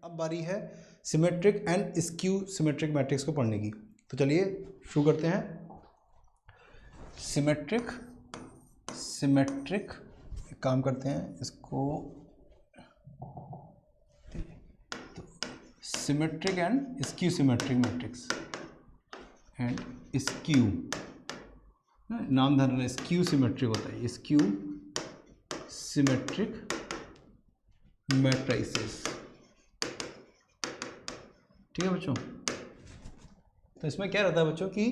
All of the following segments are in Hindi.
अब बारी है symmetric and skew symmetric matrix को पढ़ने की। तो चलिए शुरू करते हैं। सिमेट्रिक एक काम करते हैं इसको, तो symmetric and skew symmetric matrix and skew, नाम ध्यान रखना, स्क्यू सिमेट्रिक होता है, स्क्यू सिमेट्रिक मैट्रिसेस। ठीक है बच्चों, तो इसमें क्या रहता है बच्चों कि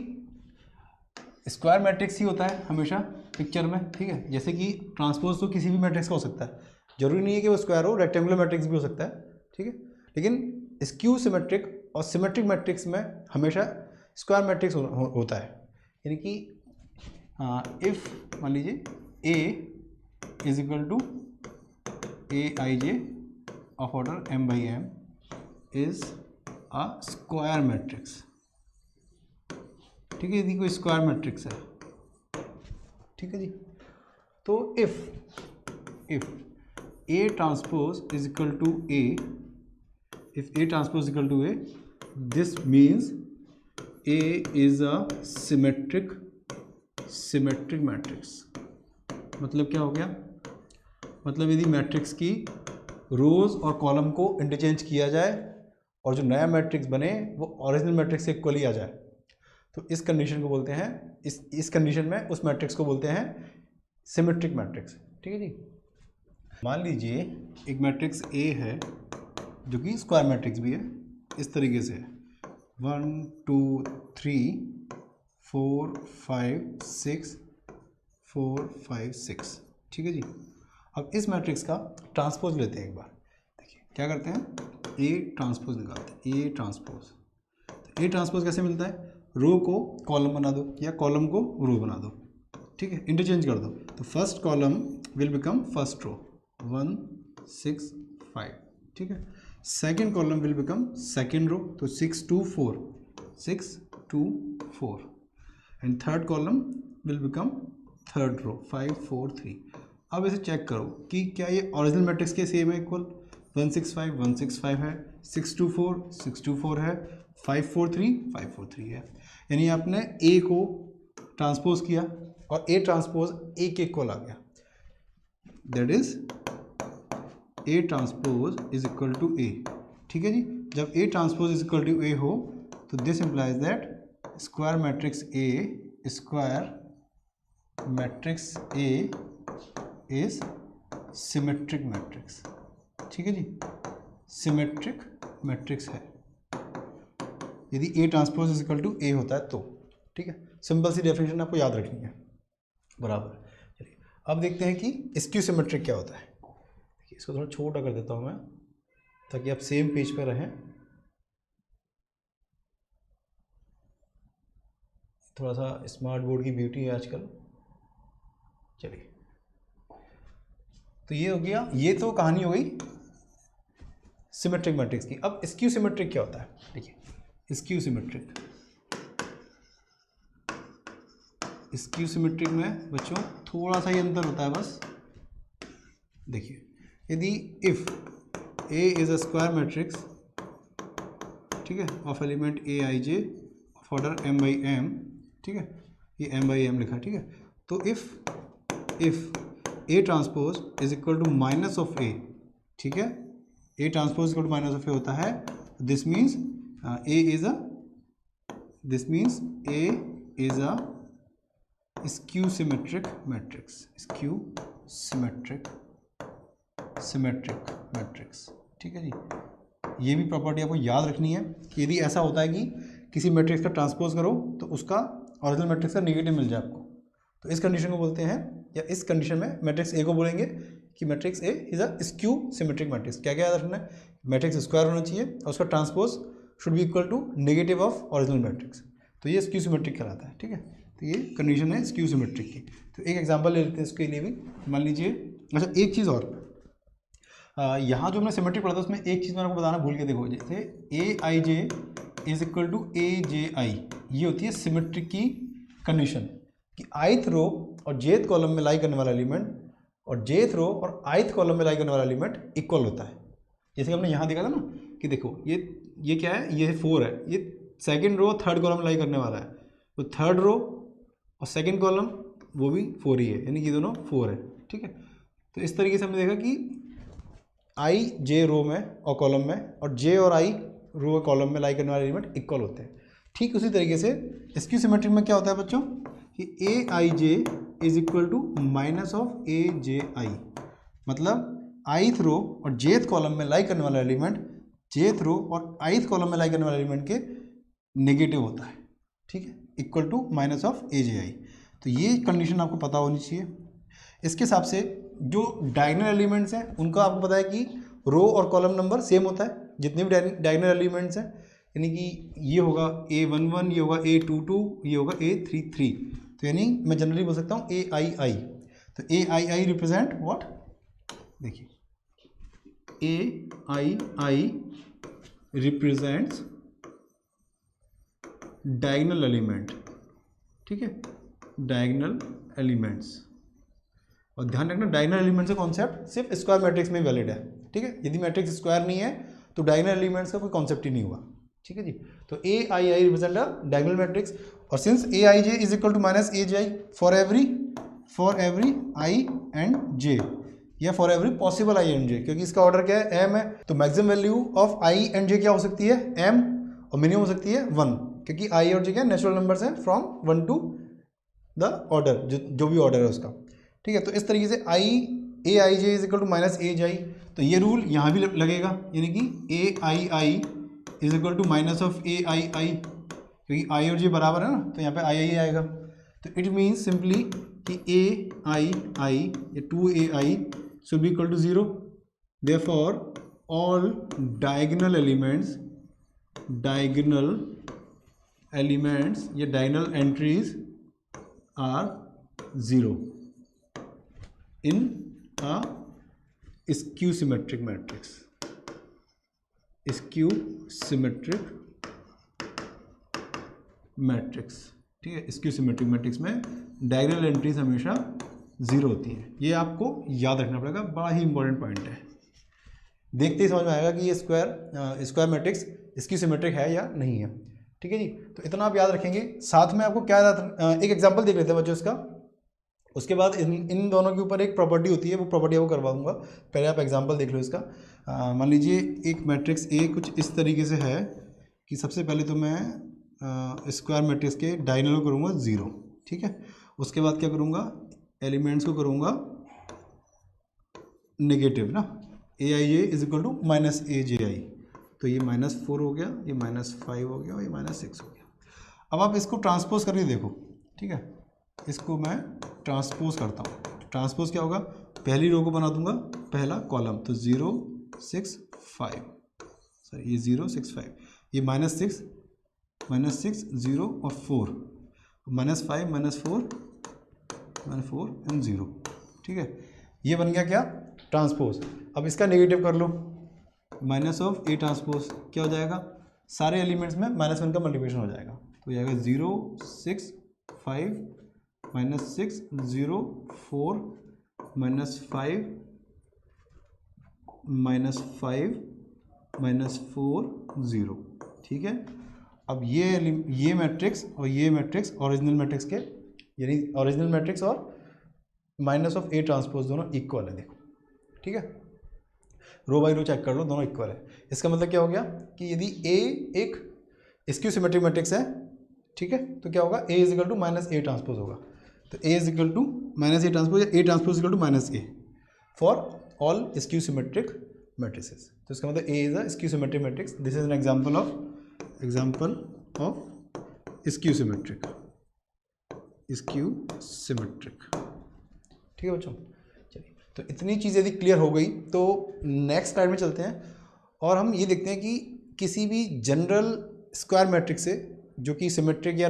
स्क्वायर मैट्रिक्स ही होता है हमेशा पिक्चर में। ठीक है, जैसे कि ट्रांसपोज तो किसी भी मैट्रिक्स का हो सकता है, जरूरी नहीं है कि वो स्क्वायर हो, रेक्टेंगुलर मैट्रिक्स भी हो सकता है। ठीक है, लेकिन स्क्यू सिमेट्रिक और सिमेट्रिक मैट्रिक्स में हमेशा स्क्वायर मैट्रिक्स होता है। यानी कि इफ मान लीजिए A is equal to Aij of order m/m is a square matrix. ठीक है, यदि कोई स्क्वायर मैट्रिक्स है, ठीक है जी, तो if A transpose is equal to A, if A transpose equal to A, this means A is a symmetric matrix. मतलब क्या हो गया, मतलब यदि मैट्रिक्स की रोज और कॉलम को इंटरचेंज किया जाए और जो नया मैट्रिक्स बने वो ओरिजिनल मैट्रिक्स से इक्वली आ जाए, तो इस कंडीशन को बोलते हैं, इस कंडीशन में उस मैट्रिक्स को बोलते हैं सिमेट्रिक मैट्रिक्स। ठीक है जी, मान लीजिए एक मैट्रिक्स A है जो कि स्क्वायर मैट्रिक्स भी है, इस तरीके से 1 2 3 4 5 6 4 5 6। ठीक है जी, अब इस मैट्रिक्स का ट्रांसपोज लेते हैं एक बार। देखिए क्या करते हैं, A ट्रांसपोज निकालते हैं, A ट्रांसपोज। तो A ट्रांसपोज कैसे मिलता है, रो को कॉलम बना दो या कॉलम को रो बना दो। ठीक है, इंटरचेंज कर दो, तो first column will become first row 1 6 5। ठीक है, second column will become second row, तो 6 2 4 and third column will become third row 5 4 3। अब इसे चेक करो कि क्या ये ओरिजिनल मैट्रिक्स के सेम है, इक्वल 1 6 5 है, 6 2 4 है, 5 4 3 है। यानी आपने A को ट्रांसपोज किया और A ट्रांसपोज A के इक्वल आ गया, that is A transpose is equal to A। ठीक है जी, जब A transpose is equal to A हो तो this implies that square matrix A is symmetric matrix. ठीक है जी, सिमेट्रिक मैट्रिक्स है यदि A transpose is equal to A होता है तो। ठीक है, सिंपल सी डेफिनेशन आपको याद रखनी है बराबर। चलिए अब देखते हैं कि स्क्यू सिमेट्रिक क्या होता है। इसको थोड़ा छोटा कर देता हूँ मैं ताकि आप सेम पेज पर रहें। थोड़ा सा स्मार्ट बोर्ड की ब्यूटी है आजकल। चलिए, तो ये हो गया, ये तो कहानी हो गई सिमेट्रिक मैट्रिक्स की। अब स्क्यू सिमेट्रिक क्या होता है, देखिए स्क्यू सिमेट्रिक में बच्चों थोड़ा सा ही अंतर होता है बस। देखिए यदि if A is a square matrix, ठीक है, of element Aij of order m/m, ठीक है, ये m/m लिखा, ठीक है, तो if A transpose is equal to minus of A, ठीक है, A transpose equal to minus of A होता है, this means A is a skew symmetric matrix. ठीक है जी, ये भी प्रॉपर्टी आपको याद रखनी है कि यदि ऐसा होता है कि किसी मैट्रिक्स का ट्रांसपोज करो तो उसका ओरिजिनल मैट्रिक्स का नेगेटिव मिल जाए आपको, तो इस कंडीशन को बोलते हैं, या इस कंडीशन में मैट्रिक्स A को बोलेंगे कि matrix A is a skew symmetric matrix. क्या क्या याद रखना है, मैट्रिक्स स्क्वायर होना चाहिए और उसका transpose should be equal to negative of original matrix, तो ये स्क्यू सिमेट्रिक कहलाता है। ठीक है, तो ये कंडीशन है स्क्यू सिमेट्रिक की। तो एक एग्जांपल ले लेते हैं इसके लिए भी। मान लीजिए, अच्छा एक चीज़ और, यहाँ जो हमने सिमेट्रिक पढ़ा था उसमें एक चीज़ मैंने आपको बताना भूल के, देखो जैसे Aij is equal to Abi, ये होती है सिमेट्रिक की कंडीशन कि ith रो और jth कॉलम में लाई करने वाला एलिमेंट और jth रो और ith कॉलम में लाई करने वाला एलिमेंट इक्वल होता है। जैसे कि हमने यहाँ देखा था ना कि देखो ये क्या है, ये 4 है, ये सेकंड रो थर्ड कॉलम लाई करने वाला है, तो थर्ड रो और सेकंड कॉलम वो भी 4 ही है, यानी कि दोनों 4 है। ठीक है, तो इस तरीके से हमने देखा कि आई जे रो में और कॉलम में और जे और आई रो और कॉलम में लाई करने वाले एलिमेंट इक्वल होते हैं। ठीक उसी तरीके से स्क्यू सिमेट्रिक में क्या होता है बच्चों कि A I J is equal to minus of A J I, मतलब आईथ रो और जेथ कॉलम में लाई करने वाला एलिमेंट जेथ रो और आईथ कॉलम में लाई करने वाले एलिमेंट के नेगेटिव होता है। ठीक है, equal to minus of A J आई। तो ये कंडीशन आपको पता होनी चाहिए। इसके हिसाब से जो डायगोनल एलिमेंट्स हैं उनका आपको पता है कि रो और कॉलम नंबर सेम होता है जितने भी डायगोनल एलिमेंट्स हैं, यानी कि ये होगा A11, ये होगा A22, ये होगा A33। तो यानी मैं जनरली बोल सकता हूँ AII। तो AII रिप्रेजेंट व्हाट, देखिए AII रिप्रेजेंट्स डायगोनल एलिमेंट। ठीक है, डायगोनल एलिमेंट्स। और ध्यान रखना डायगोनल एलिमेंट्स का कॉन्सेप्ट सिर्फ स्क्वायर मैट्रिक्स में वैलिड है। ठीक है, यदि मैट्रिक्स स्क्वायर नहीं है तो डायगोनल एलिमेंट्स का कोई कॉन्सेप्ट ही नहीं हुआ। ठीक है जी, तो AII represent a diagonal matrix. और since AIJ is equal to minus AJI for every I and J, या for every possible I and J, क्योंकि इसका ऑर्डर क्या है M है, तो maximum value of I and J क्या हो सकती है M, और मिनिमम हो सकती है 1, क्योंकि I और J क्या नेचुरल नंबर्स हैं फ्रॉम 1 टू द ऑर्डर, जो भी ऑर्डर है उसका। ठीक है, तो इस तरीके से AIJ is equal to minus AJI, तो ये रूल यहाँ भी लगेगा, यानी कि AII is equal to minus of AII, क्योंकि I और J बराबर है ना, तो यहाँ पे II आएगा। तो इट मीन्स सिंपली कि AII या 2AI should be equal to 0। Therefore all diagonal elements या diagonal entries are 0 in a skew symmetric matrix। skew symmetric matrix, ठीक है, skew symmetric matrix में डायगोनल एंट्रीज हमेशा 0 होती है। ये आपको याद रखना पड़ेगा, बड़ा ही इंपॉर्टेंट पॉइंट है। देखते ही समझ में आएगा कि ये स्क्वायर मैट्रिक्स स्क्यू सिमेट्रिक है या नहीं है। ठीक है जी, तो इतना आप याद रखेंगे। साथ में आपको क्या एक एग्जाम्पल देख लेते हैं बच्चों इसका, उसके बाद इन दोनों के ऊपर एक प्रॉपर्टी होती है, वो प्रॉपर्टी आपको करवाऊंगा। पहले आप एग्जांपल देख लो इसका। मान लीजिए एक मैट्रिक्स ए कुछ इस तरीके से है कि सबसे पहले तो मैं स्क्वायर मैट्रिक्स के डायगोनल को करूँगा 0। ठीक है, उसके बाद क्या करूँगा, एलिमेंट्स को करूँगा नेगेटिव ना, AIJ is equal to minus AJI। तो ये -4 हो गया, ये -5 हो गया और ये -6 हो गया। अब आप इसको ट्रांसपोज करके देखो। ठीक है, इसको मैं ट्रांसपोज करता हूँ। ट्रांसपोज क्या होगा, पहली रो को बना दूंगा पहला कॉलम, तो 0 6 5, सॉरी ये 0 6 5, ये -6 0 और 4, -5 -4 एंड 0। ठीक है, ये बन गया क्या, ट्रांसपोज। अब इसका नेगेटिव कर लो, माइनस ऑफ A ट्रांसपोज क्या हो जाएगा, सारे एलिमेंट्स में -1 का मल्टीप्लिकेशन हो जाएगा, तो जाएगा 0 6 5 -6 0 4 -5 -4 0। ठीक है, अब ये मैट्रिक्स और ये मैट्रिक्स ओरिजिनल मैट्रिक्स के, यानी ओरिजिनल मैट्रिक्स और माइनस ऑफ A ट्रांसपोज दोनों इक्वल है। देखो, ठीक है, रो बाई रो चेक कर लो, दोनों इक्वल है। इसका मतलब क्या हो गया कि यदि A एक स्क्यू सिमेट्रिक मैट्रिक्स है, ठीक है, तो क्या होगा, A is equal to minus A transpose होगा। तो A is equal to minus A transpose, या A transpose equal to minus A for all skew symmetric matrices. तो इसका मतलब A is a skew symmetric matrix. This is an example of skew symmetric. ठीक है बच्चों, चलिए, तो इतनी चीज़ यदि क्लियर हो गई तो नेक्स्ट स्लाइड में चलते हैं और हम ये देखते हैं कि किसी भी जनरल स्क्वायर मैट्रिक्स से जो कि सिमेट्रिक या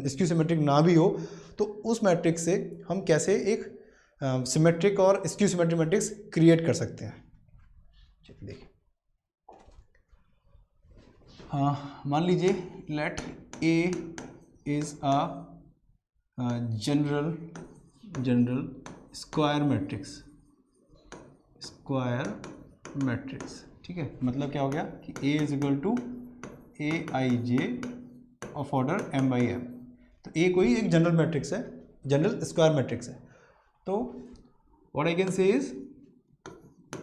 स्क्यू सिमेट्रिक ना भी हो, तो उस मैट्रिक्स से हम कैसे एक सिमेट्रिक और स्क्यू सिमेट्रिक मैट्रिक्स क्रिएट कर सकते हैं। देखिए, हाँ, मान लीजिए let A is a general square matrix, ठीक है, मतलब क्या हो गया कि A is equal to AIJ of order M/M। तो A कोई एक जनरल मैट्रिक्स है, जनरल स्क्वायर मैट्रिक्स है। तो what I can say is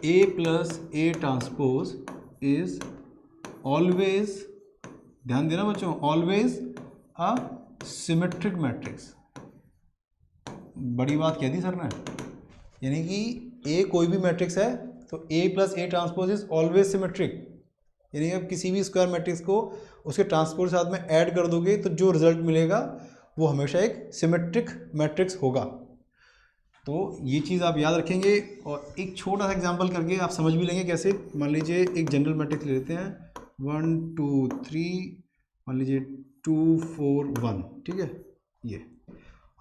A plus A transpose is always, ध्यान देना बच्चों, ऑलवेज अ सिमेट्रिक मैट्रिक्स। बड़ी बात कह दी सर ने, यानी कि A कोई भी मैट्रिक्स है तो A plus A transpose is always symmetric. यानी आप किसी भी स्क्वायर मैट्रिक्स को उसके ट्रांसपोज के साथ में ऐड कर दोगे तो जो रिजल्ट मिलेगा वो हमेशा एक सिमेट्रिक मैट्रिक्स होगा। तो ये चीज़ आप याद रखेंगे, और एक छोटा सा एग्जांपल करके आप समझ भी लेंगे कैसे। मान लीजिए एक जनरल मैट्रिक्स ले लेते हैं 1 2 3, मान लीजिए 2 4 1, ठीक है ये,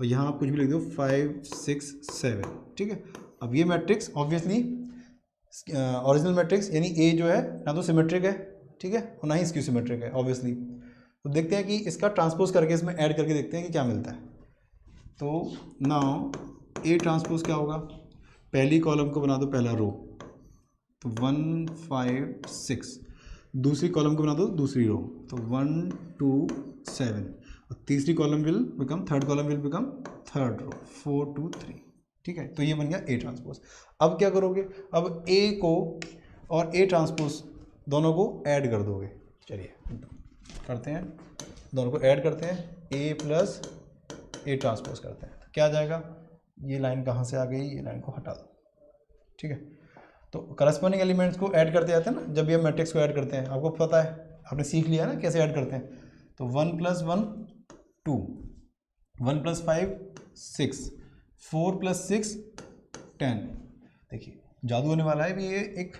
और यहाँ आप कुछ भी लिख दो 5 6 7, ठीक है। अब ये मैट्रिक्स ऑब्वियसली ओरिजिनल मैट्रिक्स यानी ए जो है ना तो सिमेट्रिक है, ठीक है, और ना ही स्क्यू सिमेट्रिक है ऑब्वियसली। तो देखते हैं कि इसका ट्रांसपोज करके इसमें ऐड करके देखते हैं कि क्या मिलता है। तो नाउ ए ट्रांसपोज क्या होगा, पहली कॉलम को बना दो पहला रो, तो 1 5 6, दूसरी कॉलम को बना दो दूसरी रो, तो 1 2 7, और तीसरी column will become third column will become third row 4 2 3, ठीक है। तो ये बन गया ए ट्रांसपोज। अब क्या करोगे, अब ए को और ए ट्रांसपोज दोनों को ऐड कर दोगे। चलिए करते हैं, दोनों को ऐड करते हैं, ए प्लस ए ट्रांसपोज करते हैं। तो क्या आ जाएगा, ये लाइन कहाँ से आ गई, ये लाइन को हटा दो, ठीक है। तो करस्पॉन्डिंग एलिमेंट्स को ऐड करते जाते हैं ना, जब ये मैट्रिक्स को ऐड करते हैं, आपको पता है, आपने सीख लिया ना कैसे ऐड करते हैं। तो 1 + 1 2, 1 + 5 6, 4 + 6 10। देखिए जादू होने वाला है भी, ये एक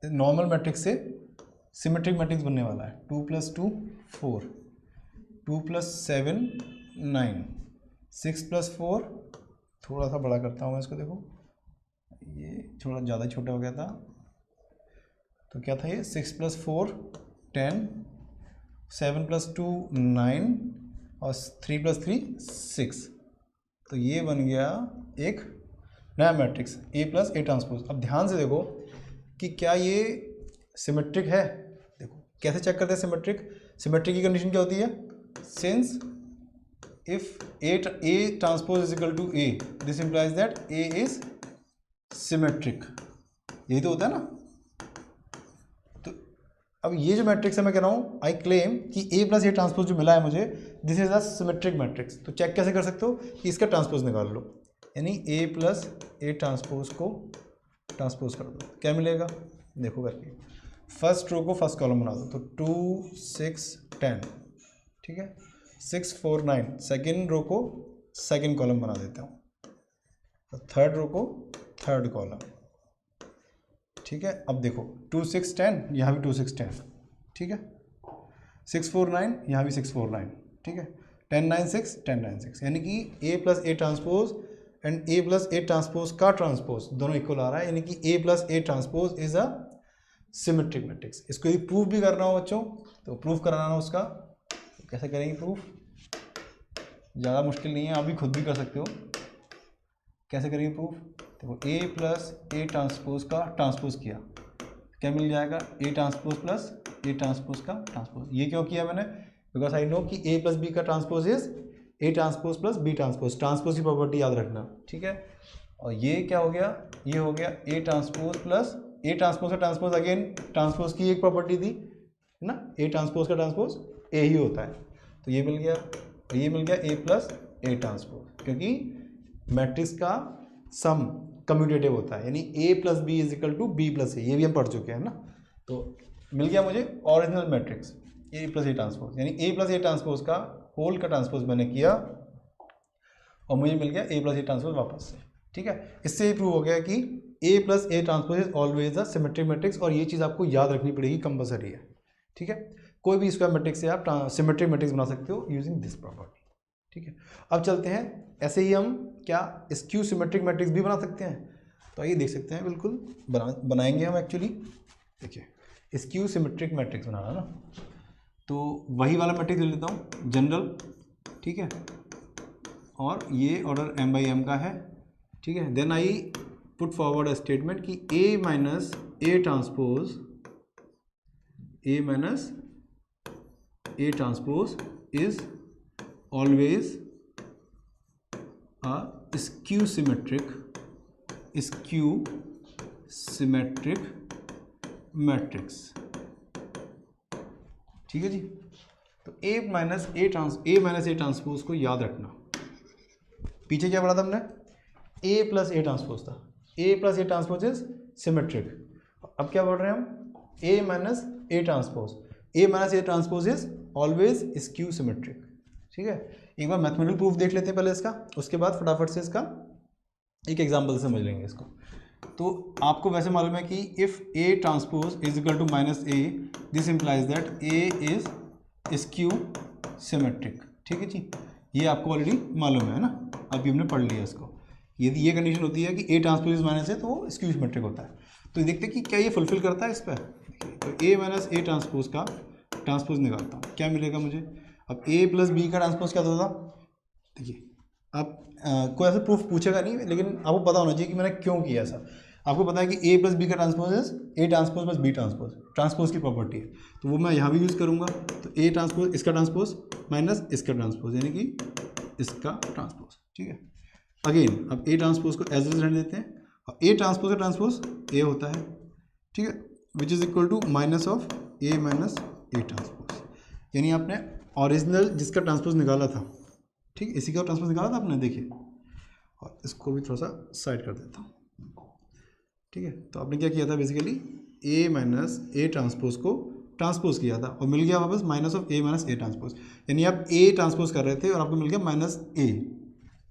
नॉर्मल मैट्रिक्स से सिमेट्रिक मैट्रिक्स बनने वाला है। 2 + 2 4, 2 + 7 9, 6 + 4, थोड़ा सा बड़ा करता हूँ मैं इसको, देखो ये थोड़ा ज़्यादा छोटा हो गया था, तो क्या था ये 6 + 4 10, 7 + 2 9, और 3 + 3 6। तो ये बन गया एक नया matrix A plus A transpose. अब ध्यान से देखो कि क्या ये सिमेट्रिक है। देखो कैसे चेक करते हैं सिमेट्रिक, सिमेट्रिक की कंडीशन क्या होती है, since if A transpose is equal to A, this implies that A is symmetric. यही तो होता है ना। तो अब ये जो मैट्रिक्स है मैं कह रहा हूँ, आई क्लेम कि A प्लस A ट्रांसपोज जो मिला है मुझे, this is a symmetric matrix. तो चेक कैसे कर सकते हो कि इसका ट्रांसपोज निकाल लो, यानी A प्लस A ट्रांसपोज को ट्रांसपोज कर दो, क्या मिलेगा देखो करके। फर्स्ट रो को फर्स्ट कॉलम बना दो, तो 2 6 10, ठीक है, 6 4 9, सेकेंड रो को सेकेंड कॉलम बना देता हूँ, तो थर्ड रो को थर्ड कॉलम, ठीक है। अब देखो 2 6 10, यहाँ भी 2 6 10, ठीक है, 6 4 9, यहाँ भी 6 4 9, ठीक है, 10 9 6 10 9 6, यानी कि A plus A transpose and A plus A transpose का ट्रांसपोज दोनों इक्वल आ रहा है, यानी कि A plus A transpose is a symmetric matrix. इसको यदि प्रूफ भी करना हो बच्चों, तो प्रूफ कराना उसका, तो कैसे करेंगे प्रूफ, ज़्यादा मुश्किल नहीं है, आप भी खुद भी कर सकते हो। कैसे करेंगे प्रूफ, देखो A प्लस A ट्रांसपोज का ट्रांसपोज किया, क्या मिल जाएगा, A transpose plus A transpose का ट्रांसपोज। ये क्यों किया मैंने, बिकॉज आई नो कि A प्लस B का transpose is A transpose plus B transpose, transpose की प्रॉपर्टी याद रखना, ठीक है। और ये क्या हो गया, ये हो गया A transpose plus A transpose का ट्रांसपोज, अगेन ट्रांसपोज की एक प्रॉपर्टी थी ना, A ट्रांसपोज का ट्रांसपोज A ही होता है, तो ये मिल गया, और ये मिल गया A प्लस A ट्रांसपोज, क्योंकि मैट्रिक्स का सम कम्यूटेटिव होता है, यानी A plus B is equal to B plus A, ये भी हम पढ़ चुके हैं ना। तो मिल गया मुझे original matrix A plus A transpose, यानी A प्लस A ट्रांसपोज का होल का ट्रांसपोज मैंने किया, और मुझे मिल गया A प्लस A ट्रांसपोज वापस से, ठीक है। इससे ये प्रूव हो गया कि A plus A transpose is always a symmetric matrix, और ये चीज़ आपको याद रखनी पड़ेगी, कंपलसरी है, ठीक है। कोई भी स्क्वायर मैट्रिक्स से आप सिमेट्रिक मैट्रिक्स बना सकते हो यूजिंग दिस प्रॉपर्टी, ठीक है। अब चलते हैं, ऐसे ही हम क्या स्क्यू सिमेट्रिक मैट्रिक्स भी बना सकते हैं, तो आइए देख सकते हैं, बिल्कुल बनाएंगे हम एक्चुअली। देखिए स्क्यू सिमेट्रिक मैट्रिक्स बनाना ना, तो वही वाला मैट्रिक्स ले लेता हूँ जनरल, ठीक है, और ये ऑर्डर M/M का है, ठीक है। Then I put forward a statement कि A minus A transpose A minus A transpose is always a skew symmetric matrix. ठीक है जी। तो A माइनस ए ट्रांसपोज को याद रखना। पीछे क्या पढ़ा था हमने? A प्लस ए ट्रांसपोज था। A plus A transpose is symmetric. अब क्या बोल रहे हैं हम? A minus A transpose is always skew symmetric. ठीक है, एक बार मैथमेटिकल प्रूफ देख लेते हैं पहले इसका, उसके बाद फटाफट से इसका एक एग्जाम्पल समझ लेंगे इसको। तो आपको वैसे मालूम है कि if A transpose is equal to minus A, this implies that A is skew symmetric. ठीक है जी, ये आपको ऑलरेडी मालूम है ना, अभी हमने पढ़ लिया इसको। यदि ये कंडीशन होती है कि A ट्रांसपोज इज माइनस ए तो वो स्क्यू सिमेट्रिक होता है। तो देखते हैं कि क्या ये फुलफिल करता है इस पर। तो A माइनस ए ट्रांसपोज का ट्रांसपोज निकालता हूँ, क्या मिलेगा मुझे? अब A प्लस बी का ट्रांसपोज क्या होता था? देखिए, आप कोई ऐसा प्रूफ पूछेगा नहीं, लेकिन आपको पता होना चाहिए कि मैंने क्यों किया ऐसा। आपको पता है कि A प्लस बी का transpose is A transpose plus B transpose की प्रॉपर्टी है, तो वो मैं यहाँ भी यूज़ करूँगा। तो A ट्रांसपोज इसका ट्रांसपोज माइनस इसका ट्रांसपोज, यानी कि इसका ट्रांसपोज। ठीक है, अगेन अब A ट्रांसपोज को एज इज रहने देते हैं, और A ट्रांसपोज का ट्रांसपोज A होता है। ठीक है, which is equal to minus of A minus A transpose, यानी आपने ओरिजिनल जिसका ट्रांसपोज निकाला था, ठीक, इसी का ट्रांसपोज निकाला था आपने। देखिए, और इसको भी थोड़ा सा साइड कर देता हूँ। ठीक है, तो आपने क्या किया था? Basically A minus A transpose को ट्रांसपोज किया था और मिल गया वापस minus of A minus A transpose, यानी आप A ट्रांसपोज कर रहे थे और आपको मिल गया माइनस A।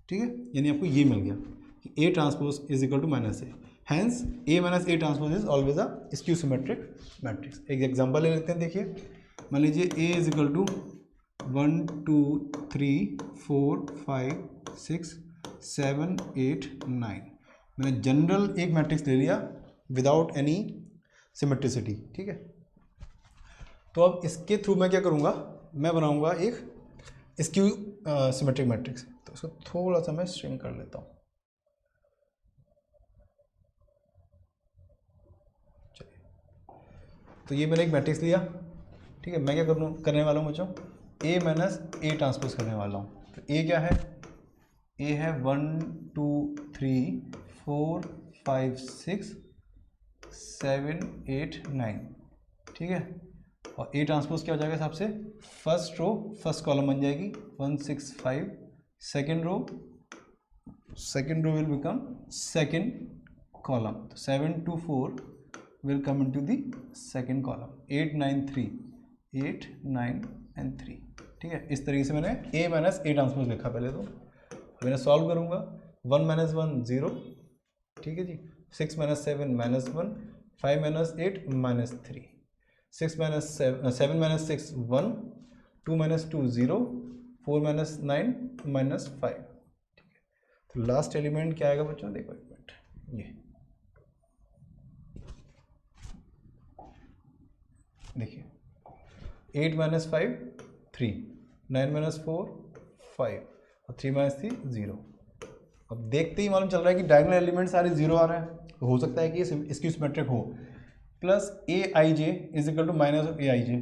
ठीक है, यानी आपको ये मिल गया कि A transpose is equal to minus A, hence A minus A transpose is always a skew symmetric matrix. एक एग्जांपल ले लेते हैं। देखिए, मान लीजिए A इज इक्वल टू 1 2 3 4 5 6 7 8 9। मैंने जनरल एक मैट्रिक्स ले लिया विदाउट एनी सिमेट्रिसिटी। ठीक है, तो अब इसके थ्रू मैं क्या करूँगा? मैं बनाऊँगा एक स्क्यू सिमेट्रिक मैट्रिक्स। तो इसको थोड़ा सा मैं श्रिंक कर लेता हूँ। चलिए, तो ये मैंने एक मैट्रिक्स लिया। ठीक है, मैं क्या करने वाला हूँ बच्चों? A माइनस ए ट्रांसपोज करने वाला हूँ। तो A क्या है? A है 1 2 3 4 5 6 7 8 9। ठीक है, और A ट्रांसपोज क्या हो जाएगा? हिसाब से फर्स्ट रो फर्स्ट कॉलम बन जाएगी 1 6 5, second row will become second column. तो 7 2 4 will come into the second column, 8 9 3 8 9 and 3। ठीक है, इस तरीके से मैंने A माइनस ए ट्रांसपोज लिखा। पहले तो मैंने सॉल्व करूँगा, 1 माइनस 1 0। ठीक है जी, 6 minus 7 minus 1, 5 minus 8 minus 3, 6 minus 7 minus 6 1, 2 minus 2 0, 4 minus 9 minus 5। ठीक है, तो लास्ट एलिमेंट क्या आएगा बच्चों? देखो एक मिनट, ये देखिए, 8 माइनस 5 3, 9 माइनस 4 5, और 3 माइनस 3 0। अब देखते ही मालूम चल रहा है कि डायगोनल एलिमेंट सारे 0 आ रहे हैं। तो हो सकता है कि ये स्क्यू सिमेट्रिक हो। Plus AI j is equal to minus of AI j, है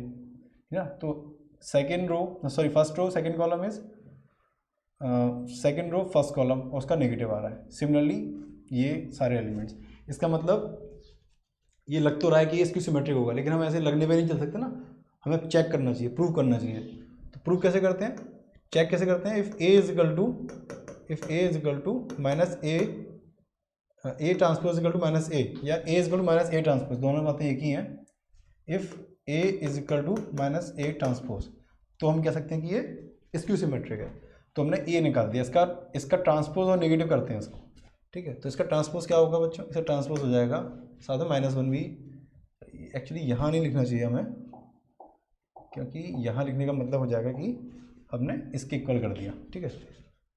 ना। तो second row sorry first row second column is second row first column, और उसका नेगेटिव आ रहा है। सिमिलरली ये सारे एलिमेंट्स, इसका मतलब ये लग तो रहा है कि ये स्क्यू सिमेट्रिक होगा, लेकिन हम ऐसे लगने पे नहीं चल सकते ना, हमें चेक करना चाहिए, प्रूव करना चाहिए। तो प्रूव कैसे करते हैं, चेक कैसे करते हैं? If A is equal to minus A transpose equal to minus A, या A is equal to minus A transpose, दोनों बातें एक ही हैं। If A is equal to minus A transpose, तो हम कह सकते हैं कि ये स्क्यू सिमेट्रिक है। तो हमने A निकाल दिया, इसका ट्रांसपोज और नेगेटिव करते हैं इसको। ठीक है, तो इसका ट्रांसपोज क्या होगा बच्चों? इसका ट्रांसपोज हो जाएगा साथ में -1 भी। एक्चुअली यहाँ नहीं लिखना चाहिए हमें, क्योंकि यहाँ लिखने का मतलब हो जाएगा कि हमने इसके इक्वल कर दिया। ठीक है,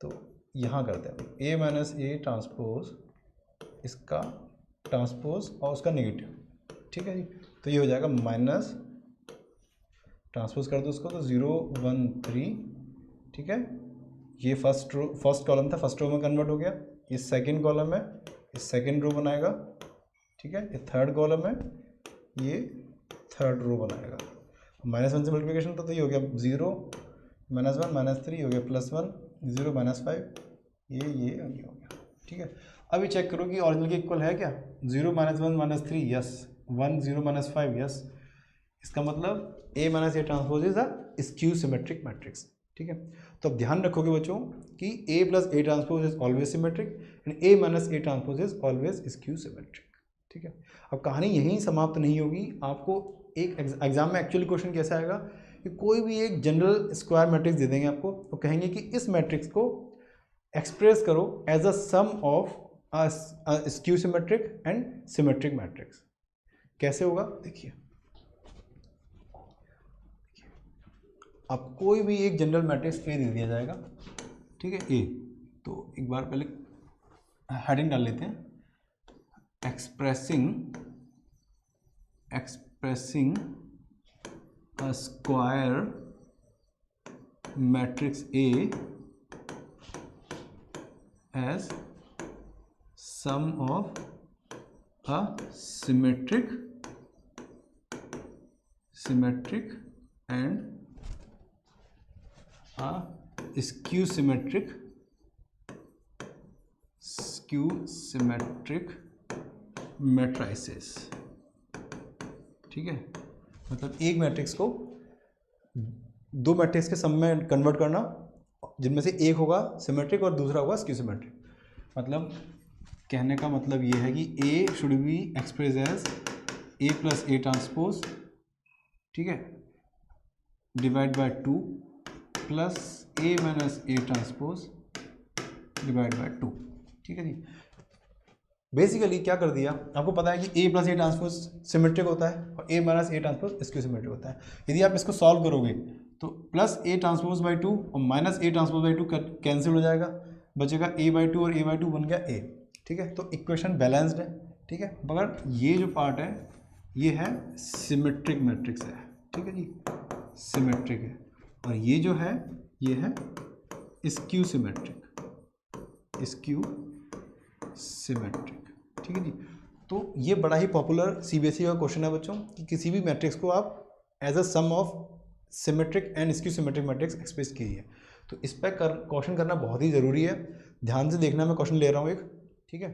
तो यहाँ करते हैं A माइनस ए ट्रांसपोज, इसका ट्रांसपोज और उसका नेगेटिव। ठीक है जी, तो ये हो जाएगा माइनस, ट्रांसपोज कर दो उसको, तो 0 1 3। ठीक है, ये फर्स्ट कॉलम था, फर्स्ट रो में कन्वर्ट हो गया। ये सेकंड कॉलम है, ये सेकंड रो बनाएगा। ठीक है, ये थर्ड कॉलम है, ये थर्ड रो बनाएगा। -1 से मल्टीप्लिकेशन तो ये हो गया 0 -1 -3 हो गया +1 0 -5 ये हो गया। ठीक है, अभी चेक करो कि ऑरिजिनल के इक्वल है क्या। 0 -1 -3 यस, 1 0 -5 यस। इसका मतलब A - A transpose is a skew symmetric matrix. ठीक है, तो अब ध्यान रखोगे बच्चों कि A + A transpose is always symmetric and A - A transpose is always skew symmetric. ठीक है, अब कहानी यहीं समाप्त नहीं होगी। आपको एक एग्जाम में एक्चुअली क्वेश्चन कैसा आएगा कि कोई भी एक जनरल स्क्वायर मैट्रिक्स दे देंगे आपको, तो कहेंगे कि इस मैट्रिक्स को एक्सप्रेस करो as a sum of skew symmetric and symmetric matrix. कैसे होगा देखिए, अब कोई भी एक जनरल मैट्रिक्स ए दे दिया जाएगा। ठीक है, ए, तो एक बार पहले हेडिंग डाल लेते हैं, expressing a square matrix A as sum of a symmetric and a skew symmetric matrices। ठीक है, मतलब एक मैट्रिक्स को दो मैट्रिक्स के सम में कन्वर्ट करना, जिनमें से एक होगा सिमेट्रिक और दूसरा होगा स्क्यू सिमेट्रिक। मतलब कहने का मतलब ये है कि A should be express as A + A transpose, ठीक है, divide by 2 plus A - A transpose divide by 2। ठीक है जी, बेसिकली क्या कर दिया, आपको पता है कि A + A ट्रांसपोज सिमेट्रिक होता है और A - A transpose skew symmetric होता है। यदि आप इसको सॉल्व करोगे तो +A ट्रांसपोज बाई 2 और -A ट्रांसपोज बाई 2 कैंसिल हो जाएगा, बचेगा A/2 और A/2 बन गया A। ठीक है, तो इक्वेशन बैलेंस्ड है। ठीक है, मगर ये जो पार्ट है ये है सिमेट्रिक मैट्रिक्स है। ठीक है जी, सिमेट्रिक है, और ये जो है ये है स्क्यू सिमेट्रिक। ठीक है जी, तो ये बड़ा ही पॉपुलर CBSE का क्वेश्चन है बच्चों कि किसी भी मैट्रिक्स को आप as a sum of symmetric and skew symmetric matrix express कीजिए। तो इस पर क्वेश्चन करना बहुत ही ज़रूरी है। ध्यान से देखना, मैं क्वेश्चन ले रहा हूँ एक। ठीक है,